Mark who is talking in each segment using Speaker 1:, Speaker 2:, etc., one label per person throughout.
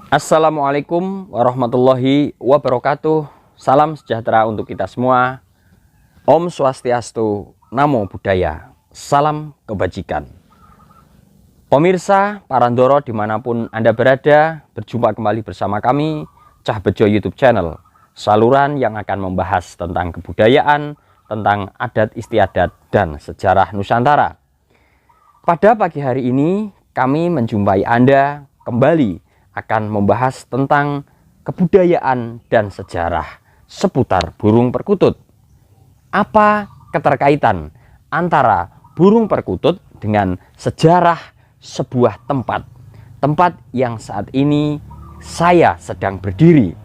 Speaker 1: Assalamualaikum warahmatullahi wabarakatuh. Salam sejahtera untuk kita semua. Om Swastiastu, Namo Buddhaya. Salam kebajikan. Pemirsa Parandoro dimanapun Anda berada, berjumpa kembali bersama kami Cah Bejo YouTube channel, saluran yang akan membahas tentang kebudayaan, tentang adat istiadat dan sejarah Nusantara. Pada pagi hari ini kami menjumpai Anda kembali akan membahas tentang kebudayaan dan sejarah seputar burung perkutut. Apa keterkaitan antara burung perkutut dengan sejarah sebuah tempat yang saat ini saya sedang berdiri,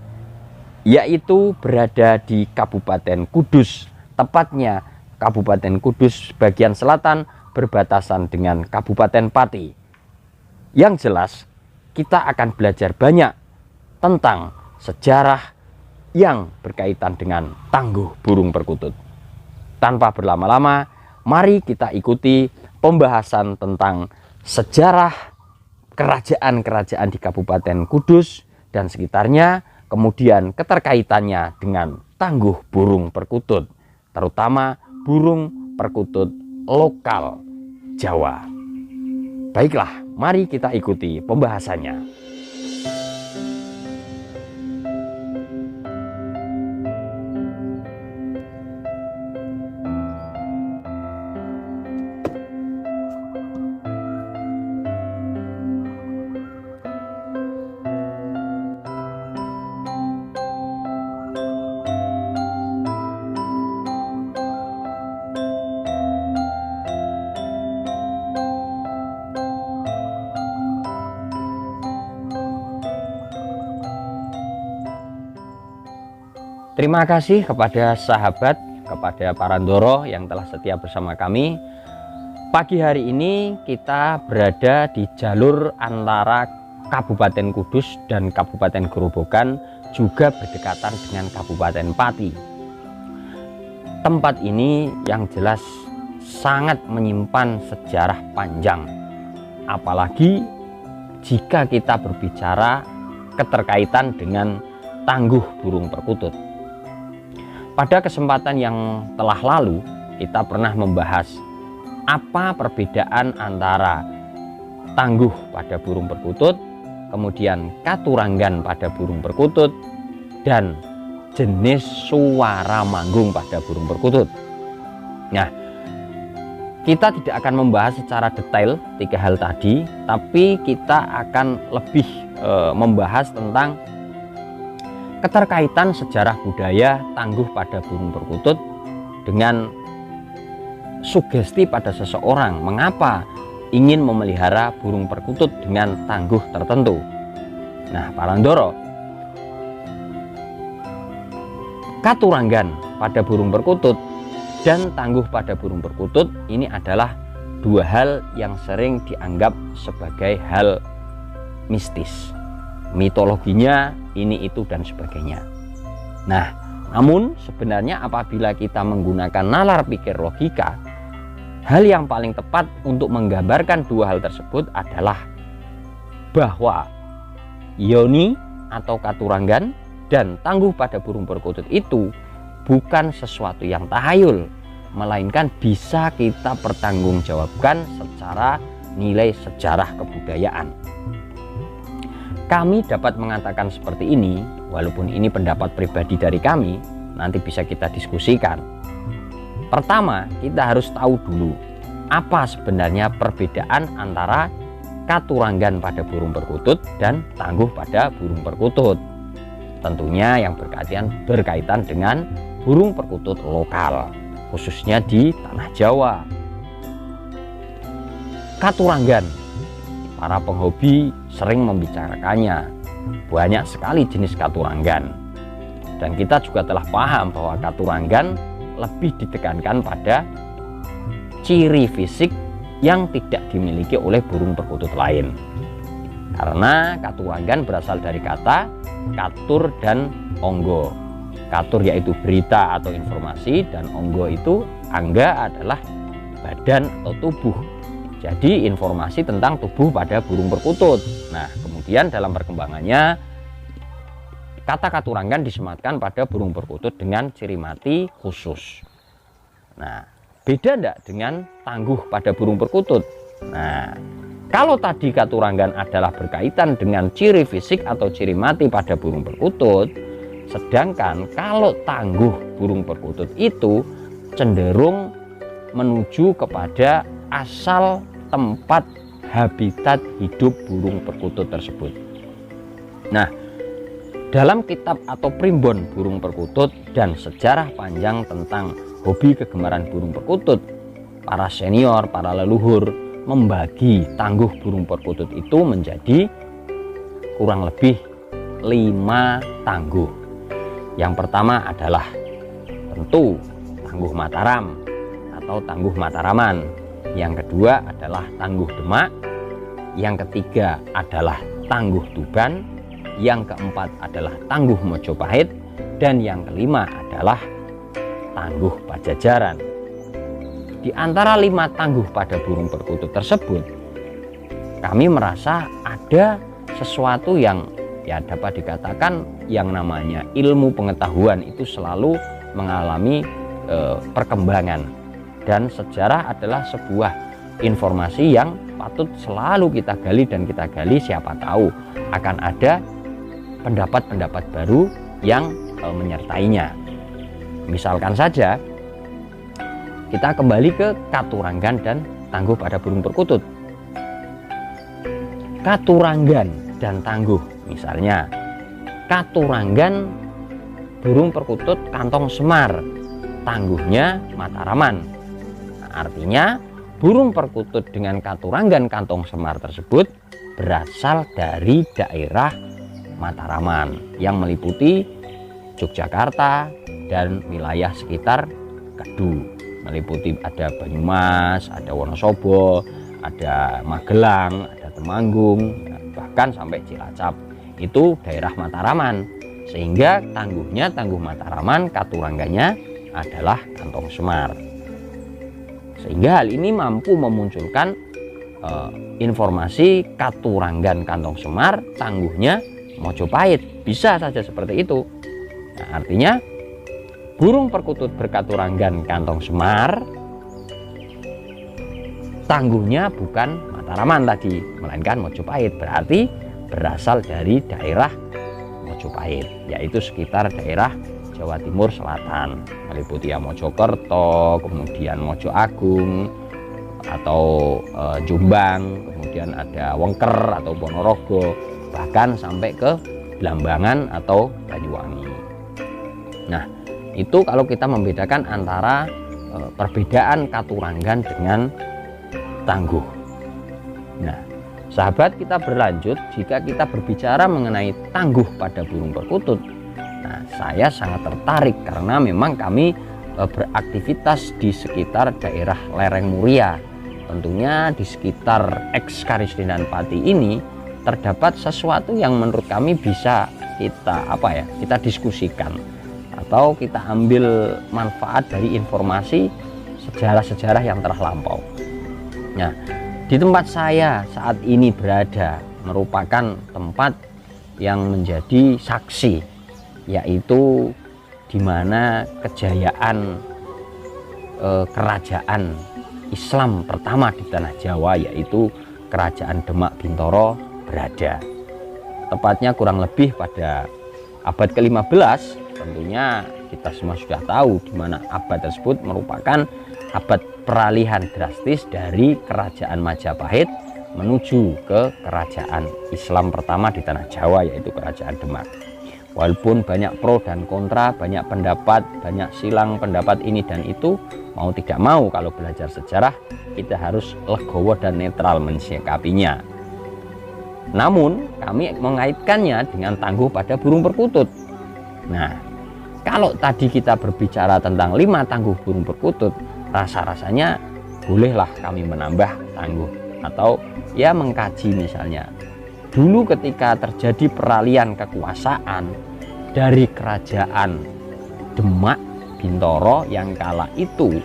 Speaker 1: yaitu berada di Kabupaten Kudus, tepatnya Kabupaten Kudus bagian selatan berbatasan dengan Kabupaten Pati. Yang jelas, kita akan belajar banyak tentang sejarah yang berkaitan dengan tangguh burung perkutut. Tanpa berlama-lama, mari kita ikuti pembahasan tentang sejarah kerajaan-kerajaan di Kabupaten Kudus dan sekitarnya, kemudian keterkaitannya dengan tangguh burung perkutut, terutama burung perkutut lokal Jawa. Baiklah, mari kita ikuti pembahasannya. Terima kasih kepada sahabat, kepada Parandoro yang telah setia bersama kami. Pagi hari ini kita berada di jalur antara Kabupaten Kudus dan Kabupaten Grobogan, juga berdekatan dengan Kabupaten Pati. Tempat ini yang jelas sangat menyimpan sejarah panjang, apalagi jika kita berbicara keterkaitan dengan tangguh burung perkutut. Pada kesempatan yang telah lalu, kita pernah membahas apa perbedaan antara tangguh pada burung perkutut, kemudian katuranggan pada burung perkutut, dan jenis suara manggung pada burung perkutut. Nah, kita tidak akan membahas secara detail tiga hal tadi, tapi kita akan lebih membahas tentang keterkaitan sejarah budaya tangguh pada burung perkutut dengan sugesti pada seseorang mengapa ingin memelihara burung perkutut dengan tangguh tertentu. Nah, Parandoro, katuranggan pada burung perkutut dan tangguh pada burung perkutut ini adalah dua hal yang sering dianggap sebagai hal mistis. Mitologinya ini, itu, dan sebagainya. Nah, namun sebenarnya apabila kita menggunakan nalar pikir logika, hal yang paling tepat untuk menggambarkan dua hal tersebut adalah bahwa yoni atau katuranggan dan tangguh pada burung perkutut itu bukan sesuatu yang tahayul, melainkan bisa kita pertanggungjawabkan secara nilai sejarah kebudayaan. Kami dapat mengatakan seperti ini, walaupun ini pendapat pribadi dari kami, nanti bisa kita diskusikan. Pertama, kita harus tahu dulu apa sebenarnya perbedaan antara katuranggan pada burung perkutut dan tangguh pada burung perkutut. Tentunya yang berkaitan dengan burung perkutut lokal, khususnya di tanah Jawa. Katuranggan, para penghobi sering membicarakannya. Banyak sekali jenis katuranggan, dan kita juga telah paham bahwa katuranggan lebih ditekankan pada ciri fisik yang tidak dimiliki oleh burung perkutut lain. Karena katuranggan berasal dari kata katur dan onggo. Katur yaitu berita atau informasi, dan onggo itu angga adalah badan atau tubuh. Jadi informasi tentang tubuh pada burung perkutut. Nah, kemudian kemudian dalam perkembangannya kata Katuranggan disematkan pada burung perkutut dengan ciri mati khusus. Nah, beda enggak dengan tangguh pada burung perkutut? Nah, kalau tadi Katuranggan adalah berkaitan dengan ciri fisik atau ciri mati pada burung perkutut, sedangkan kalau tangguh burung perkutut itu cenderung menuju kepada asal tempat habitat hidup burung perkutut tersebut. Nah, dalam kitab atau primbon burung perkutut dan sejarah panjang tentang hobi kegemaran burung perkutut, para senior, para leluhur membagi tangguh burung perkutut itu menjadi kurang lebih 5 tangguh. Yang pertama adalah tentu tangguh Mataram atau tangguh Mataraman. Yang kedua adalah tangguh Demak. Yang ketiga adalah tangguh Tuban. Yang keempat adalah tangguh Mojopahit. Dan yang kelima adalah tangguh Pajajaran. Di antara 5 tangguh pada burung perkutut tersebut, kami merasa ada sesuatu yang dapat dikatakan yang namanya ilmu pengetahuan itu selalu mengalami perkembangan, dan sejarah adalah sebuah informasi yang patut selalu kita gali dan kita gali. Siapa tahu akan ada pendapat-pendapat baru yang menyertainya. Misalkan saja kita kembali ke Katuranggan dan tangguh pada burung perkutut. Katuranggan dan tangguh, misalnya Katuranggan burung perkutut kantong semar, tangguhnya Mataraman. Nah, artinya burung perkutut dengan Katuranggan kantong semar tersebut berasal dari daerah Mataraman yang meliputi Yogyakarta dan wilayah sekitar Kedu. Meliputi ada Banyumas, ada Wonosobo, ada Magelang, ada Temanggung, bahkan sampai Cilacap. Itu daerah Mataraman, sehingga tangguhnya tangguh Mataraman, Katuranggannya adalah kantong semar. Sehingga hal ini mampu memunculkan informasi Katuranggan kantong semar, tangguhnya Mojopahit. Bisa saja seperti itu. Nah, artinya burung perkutut berkaturanggan kantong semar, tangguhnya bukan Mataraman tadi, melainkan Mojopahit. Berarti berasal dari daerah Mojopahit, yaitu sekitar daerah Jawa Timur Selatan, meliputi Mojokerto, kemudian Mojo Agung atau Jombang, kemudian ada Wengker atau Ponorogo, bahkan sampai ke Blambangan atau Banyuwangi. Nah, itu kalau kita membedakan antara perbedaan Katuranggan dengan tangguh. Nah, sahabat, kita berlanjut. Jika kita berbicara mengenai tangguh pada burung perkutut, nah, saya sangat tertarik karena memang kami beraktivitas di sekitar daerah lereng Muria. Tentunya di sekitar eks Karisdenan Pati ini terdapat sesuatu yang menurut kami bisa kita diskusikan atau kita ambil manfaat dari informasi sejarah-sejarah yang telah lampau. Nah, di tempat saya saat ini berada merupakan tempat yang menjadi saksi, yaitu di mana kejayaan kerajaan Islam pertama di tanah Jawa, yaitu Kerajaan Demak Bintoro berada. Tepatnya kurang lebih pada abad ke-15. Tentunya kita semua sudah tahu di mana abad tersebut merupakan abad peralihan drastis dari Kerajaan Majapahit menuju ke kerajaan Islam pertama di tanah Jawa, yaitu Kerajaan Demak. Walaupun banyak pro dan kontra, banyak pendapat, banyak silang pendapat ini dan itu, mau tidak mau kalau belajar sejarah kita harus legowo dan netral mensikapinya. Namun kami mengaitkannya dengan tangguh pada burung perkutut. Nah, kalau tadi kita berbicara tentang 5 tangguh burung perkutut, rasa-rasanya bolehlah kami menambah tangguh atau mengkaji. Misalnya dulu ketika terjadi peralihan kekuasaan dari Kerajaan Demak Bintoro yang kala itu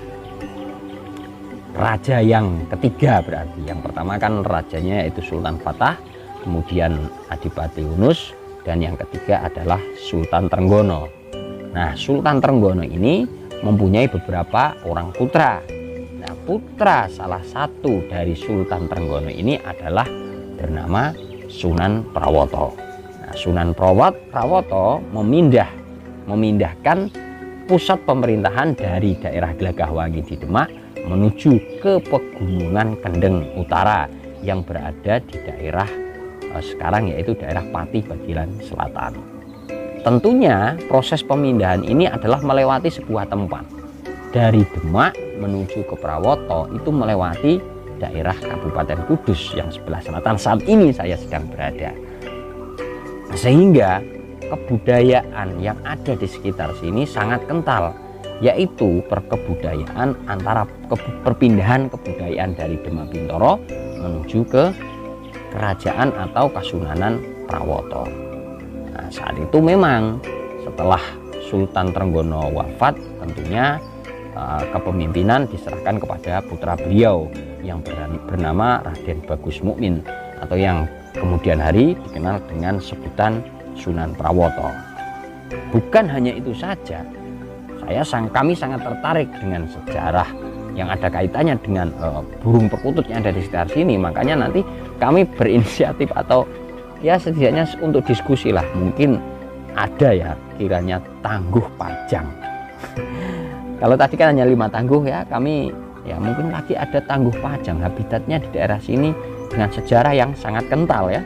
Speaker 1: raja yang ketiga, berarti yang pertama kan rajanya yaitu Sultan Fatah, kemudian Adipati Yunus, dan yang ketiga adalah Sultan Trenggono. Nah, Sultan Trenggono ini mempunyai beberapa orang putra. Nah, putra salah satu dari Sultan Trenggono ini adalah bernama Sunan Prawoto. Nah, Sunan Prawoto memindahkan pusat pemerintahan dari daerah Glagahwangi di Demak menuju ke Pegunungan Kendeng Utara yang berada di daerah sekarang, yaitu daerah Pati Bagilan Selatan. Tentunya proses pemindahan ini adalah melewati sebuah tempat. Dari Demak menuju ke Prawoto itu melewati daerah Kabupaten Kudus yang sebelah selatan saat ini saya sedang berada. Sehingga kebudayaan yang ada di sekitar sini sangat kental, yaitu perkebudayaan antara perpindahan kebudayaan dari Demak Bintoro menuju ke kerajaan atau Kasunanan Prawoto. Nah, saat itu memang setelah Sultan Trenggono wafat, tentunya kepemimpinan diserahkan kepada putra beliau yang bernama Raden Bagus Mukmin, atau yang kemudian hari dikenal dengan sebutan Sunan Prawoto. Bukan hanya itu saja, kami sangat tertarik dengan sejarah yang ada kaitannya dengan burung perkutut yang ada di sekitar sini. Makanya nanti kami berinisiatif, atau ya setidaknya untuk diskusi lah, mungkin ada ya kiranya Tangguh Pajang. Kalau tadi kan hanya 5 tangguh ya, kami ya mungkin lagi ada Tangguh Pajang, habitatnya di daerah sini dengan sejarah yang sangat kental ya.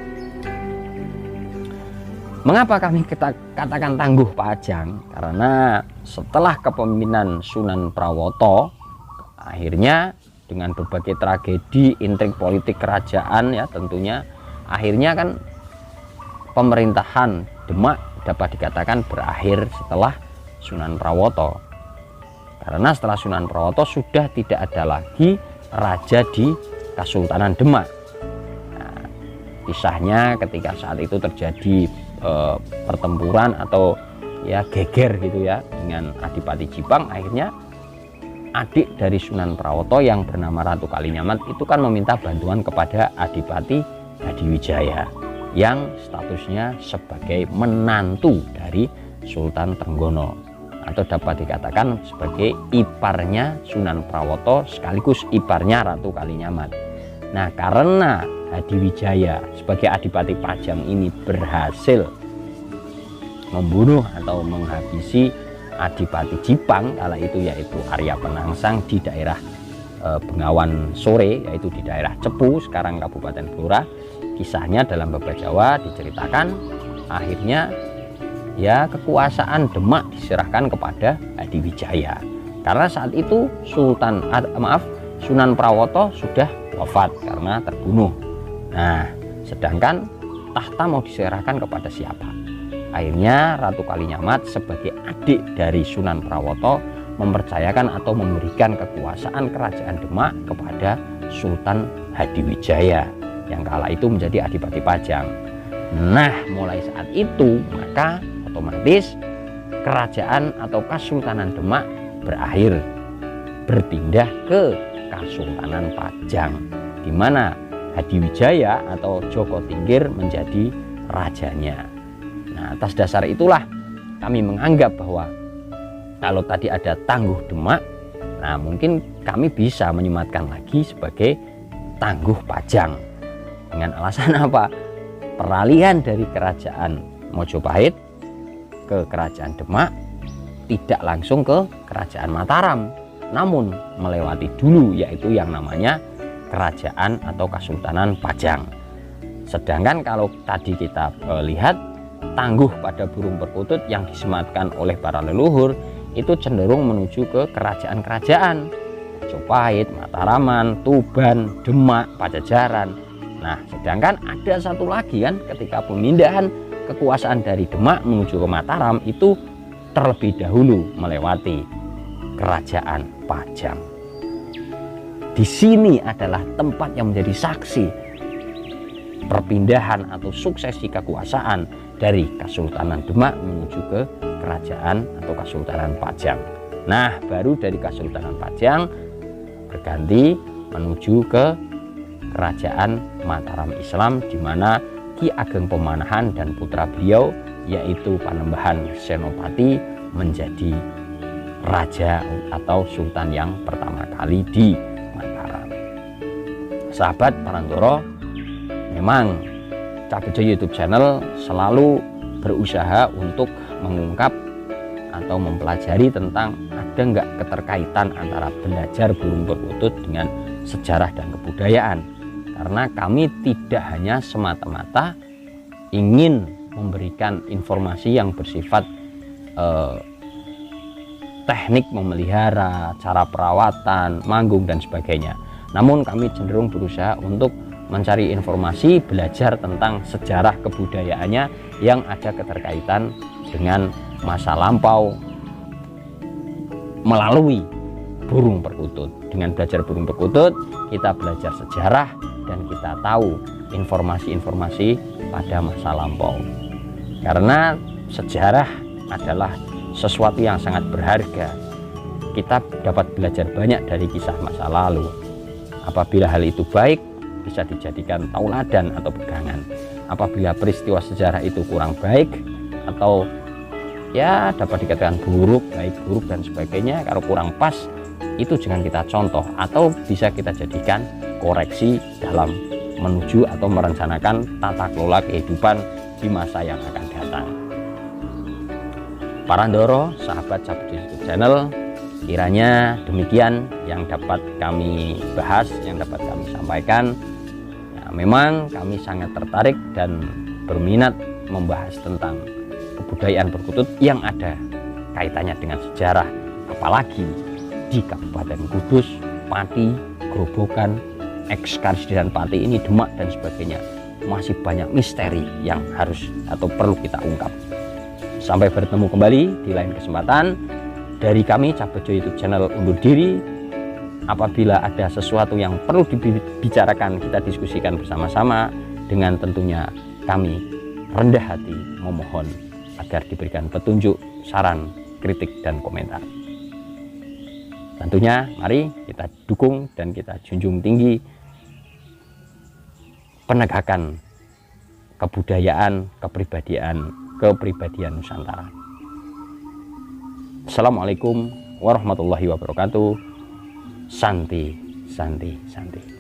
Speaker 1: Mengapa kami katakan Tangguh Pajang? Karena setelah kepemimpinan Sunan Prawoto, akhirnya dengan berbagai tragedi, intrik politik kerajaan ya tentunya, akhirnya kan pemerintahan Demak dapat dikatakan berakhir setelah Sunan Prawoto. Karena setelah Sunan Prawoto sudah tidak ada lagi raja di Kasultanan Demak. Nah, kisahnya ketika saat itu terjadi pertempuran atau ya geger gitu ya dengan Adipati Jipang, akhirnya adik dari Sunan Prawoto yang bernama Ratu Kalinyamat itu kan meminta bantuan kepada Adipati Hadiwijaya yang statusnya sebagai menantu dari Sultan Trenggono, atau dapat dikatakan sebagai iparnya Sunan Prawoto sekaligus iparnya Ratu Kalinyamat. Nah, karena Hadiwijaya sebagai Adipati Pajang ini berhasil membunuh atau menghabisi Adipati Jipang kala itu, yaitu Arya Penangsang di daerah Bengawan Sore, yaitu di daerah Cepu sekarang Kabupaten Blora. Kisahnya dalam Babad Jawa diceritakan akhirnya ya kekuasaan Demak diserahkan kepada Hadiwijaya, karena saat itu Sunan Prawoto sudah wafat karena terbunuh. Nah, sedangkan tahta mau diserahkan kepada siapa? Akhirnya Ratu Kalinyamat sebagai adik dari Sunan Prawoto mempercayakan atau memberikan kekuasaan kerajaan Demak kepada Sultan Hadiwijaya yang kala itu menjadi Adipati Pajang. Nah, mulai saat itu maka otomatis kerajaan atau Kasultanan Demak berakhir, berpindah ke Kasultanan Pajang, di mana Hadiwijaya atau Joko Tingkir menjadi rajanya. Nah, atas dasar itulah kami menganggap bahwa kalau tadi ada Tangguh Demak, nah mungkin kami bisa menyematkan lagi sebagai Tangguh Pajang. Dengan alasan apa? Peralihan dari kerajaan Mojopahit ke kerajaan Demak tidak langsung ke kerajaan Mataram, namun melewati dulu yaitu yang namanya kerajaan atau Kasultanan Pajang. Sedangkan kalau tadi kita lihat Tangguh pada burung perkutut yang disematkan oleh para leluhur itu cenderung menuju ke kerajaan-kerajaan Majapahit, Mataraman, Tuban, Demak, Pajajaran. Nah, sedangkan ada satu lagi kan ketika pemindahan kekuasaan dari Demak menuju ke Mataram itu terlebih dahulu melewati kerajaan Pajang. Di sini adalah tempat yang menjadi saksi perpindahan atau suksesi kekuasaan dari Kasultanan Demak menuju ke kerajaan atau Kasultanan Pajang. Nah, baru dari Kasultanan Pajang berganti menuju ke kerajaan Mataram Islam, di mana Ki Ageng Pemanahan dan putra beliau yaitu Panembahan Senopati menjadi raja atau sultan yang pertama kali di Mataram. Sahabat Parandoro, memang Cak Bejo YouTube channel selalu berusaha untuk mengungkap atau mempelajari tentang ada nggak keterkaitan antara belajar burung perkutut dengan sejarah dan kebudayaan, karena kami tidak hanya semata-mata ingin memberikan informasi yang bersifat teknik memelihara, cara perawatan, manggung dan sebagainya. Namun kami cenderung berusaha untuk mencari informasi, belajar tentang sejarah kebudayaannya yang ada keterkaitan dengan masa lampau melalui burung perkutut. Dengan belajar burung perkutut, kita belajar sejarah dan kita tahu informasi-informasi pada masa lampau. Karena sejarah adalah sesuatu yang sangat berharga. Kita dapat belajar banyak dari kisah masa lalu. Apabila hal itu baik, bisa dijadikan tauladan atau pegangan. Apabila peristiwa sejarah itu kurang baik atau ya dapat dikatakan buruk, baik buruk dan sebagainya, kalau kurang pas, itu jangan kita contoh atau bisa kita jadikan koreksi dalam menuju atau merencanakan tata kelola kehidupan di masa yang akan datang. Parandoro, sahabat Cak Bejo YouTube channel, kiranya demikian yang dapat kami bahas, yang dapat kami sampaikan. Ya, memang kami sangat tertarik dan berminat membahas tentang kebudayaan perkutut yang ada kaitannya dengan sejarah, apalagi di Kabupaten Kudus, Pati, Grobogan, Ekskarsi dan Pati ini, Demak dan sebagainya. Masih banyak misteri yang harus atau perlu kita ungkap. Sampai bertemu kembali di lain kesempatan. Dari kami Cak Bejo YouTube channel undur diri. Apabila ada sesuatu yang perlu dibicarakan, kita diskusikan bersama-sama, dengan tentunya kami rendah hati memohon agar diberikan petunjuk, saran, kritik, dan komentar. Tentunya mari kita dukung dan kita junjung tinggi penegakan kebudayaan, kepribadian Nusantara. Assalamualaikum warahmatullahi wabarakatuh. Santi, santi, santi.